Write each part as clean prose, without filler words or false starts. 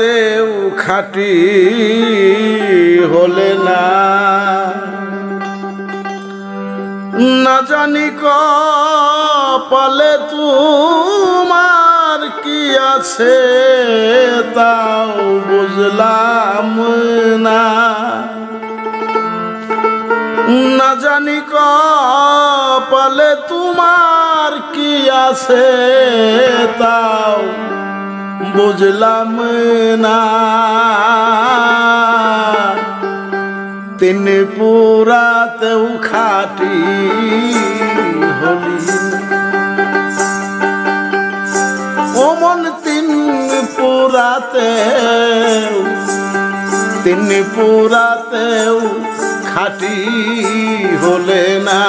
পুরাতেও খাঁটি হলে না, না জানি কপালে তোমার কি আছে তাও বুঝলাম না, না জানি কপালে তোমার কি আছে তাও বুঝলাম না। তিন পুরাতেও খাঁটি হলি, ও মন তিন পুরাতেও খাঁটি হলে না,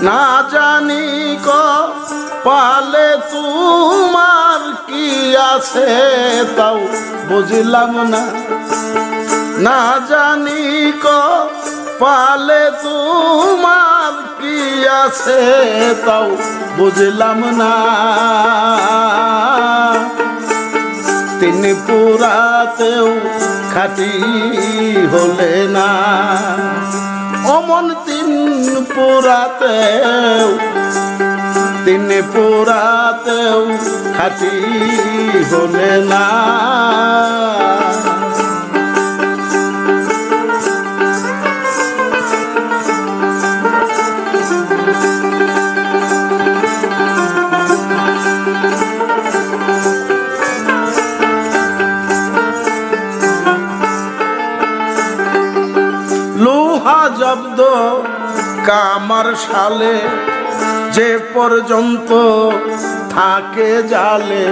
না জানি কপালে তোমার কি আছে তাও বুঝলাম না, না জানি কপালে তোমার কি আছে তাও বুঝলাম না। তিন পুরাতেও খাঁটি হলে না, অমন তিন পুরাতেও খাঁটি হলে না। লোহা জব্দ কামার শালে যে পর্যন্ত থাকে জালে,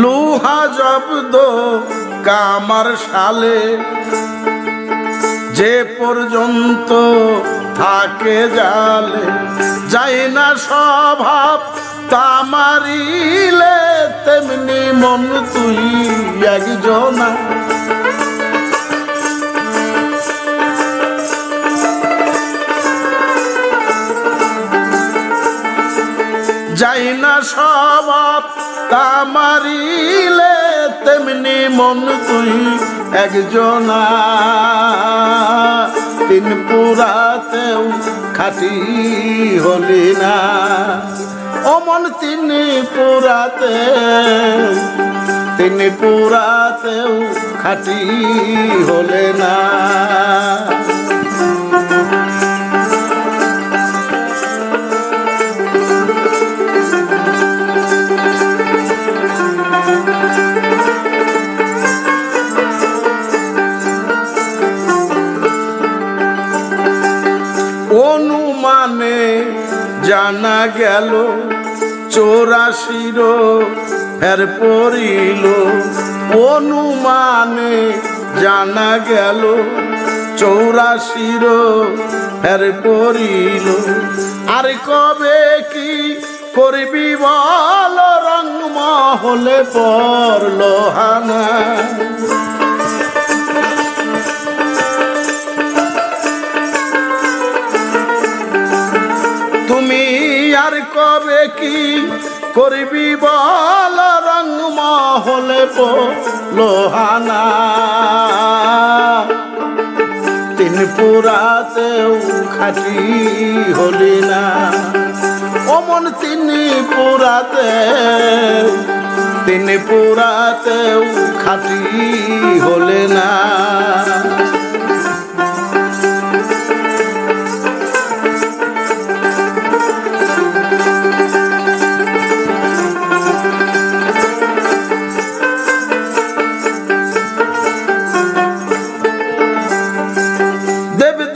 লোহা জব্দ কামার শালে যে পর্যন্ত থাকে জালে, যায় না স্বভাব তামারিলে তেমনি মন তুই একজনা, যায় না স্বভাব তামারিলে তেমনি মন তুই একজনা। তিন পুরাতেও খাঁটি হলি না, ও মন তিন পুরাতেও খাঁটি হলে না। অনুমানে জানা গেল 84 ফের পড়িল, অনুমানে জানা গেল 84 ফের পড়িল। আর কবে কি করবি বল রং মহলে পড়ল হানা, তুমি আর কবে কি করবি বল রং মহলে পড়ল হানা। তিন পুরাতেও খাঁটি হলি না, ও মন তিন পুরাতেও খাঁটি হলে না।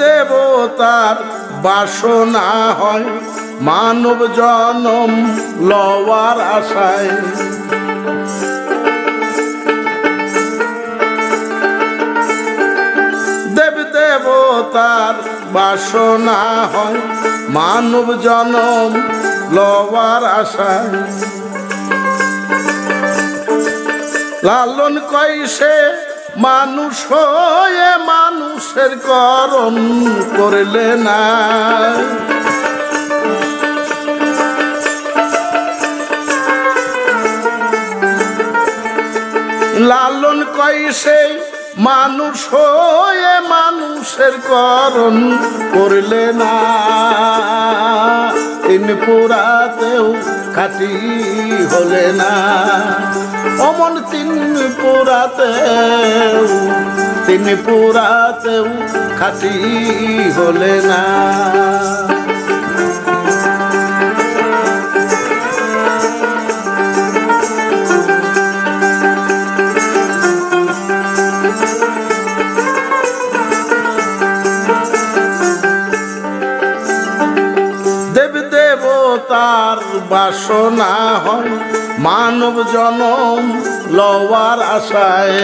দেবতার বাসনা হয় মানব জনম লওয়ার আশায়, দেবতার বাসনা হয় মানব জনম লওয়ার আশায়। লালন কইছে মানুষ হয়ে মানুষ মানুষের করণ করলে না। লালন কয় সেই মানুষ হয়ে মানুষের করণ করলে না। তিন পুরাতেও খাঁটি হলে না। অমন তিন পুরাতেও খাঁটি হলে না। তার বাসনা হয় মানব জনম লওয়ার আশায়।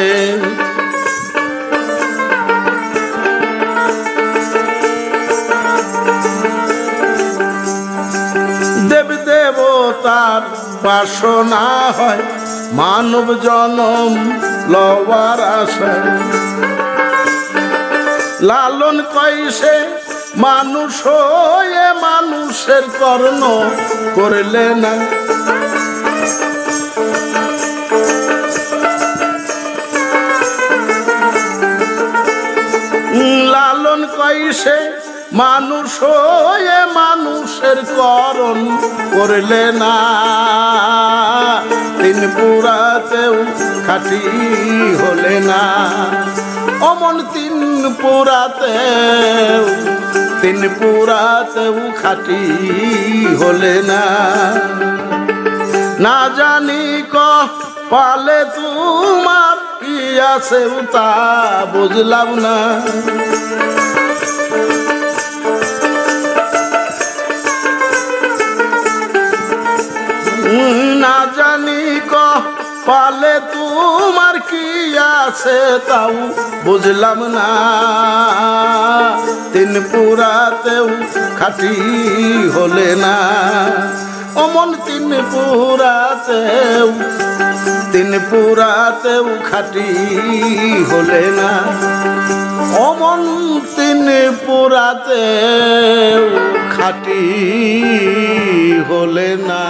দেব দেবতার বাসনা হয় মানব জনম লওয়ার আশায়। লালন কইছে মানুষ হয়ে মানুষের কর্ণ করলে না। লালন কইছে মানুষ হয়ে মানুষের করণ করলে না। তিন পুরাতেও খাঁটি হলে না। অমন তিন পুরাতেও খাঁটি হলে না। না জানি কপালে তোমার কি আছে তা বুঝলাম না। না জানি কপালে তোমার কি আছে তাও বুঝলাম না। তিন পুরাতেও খাঁটি হলে না। অমন তিন পুরাতেও খাঁটি হলে না। অমন তিন পুরাতেও খাঁটি হলে না।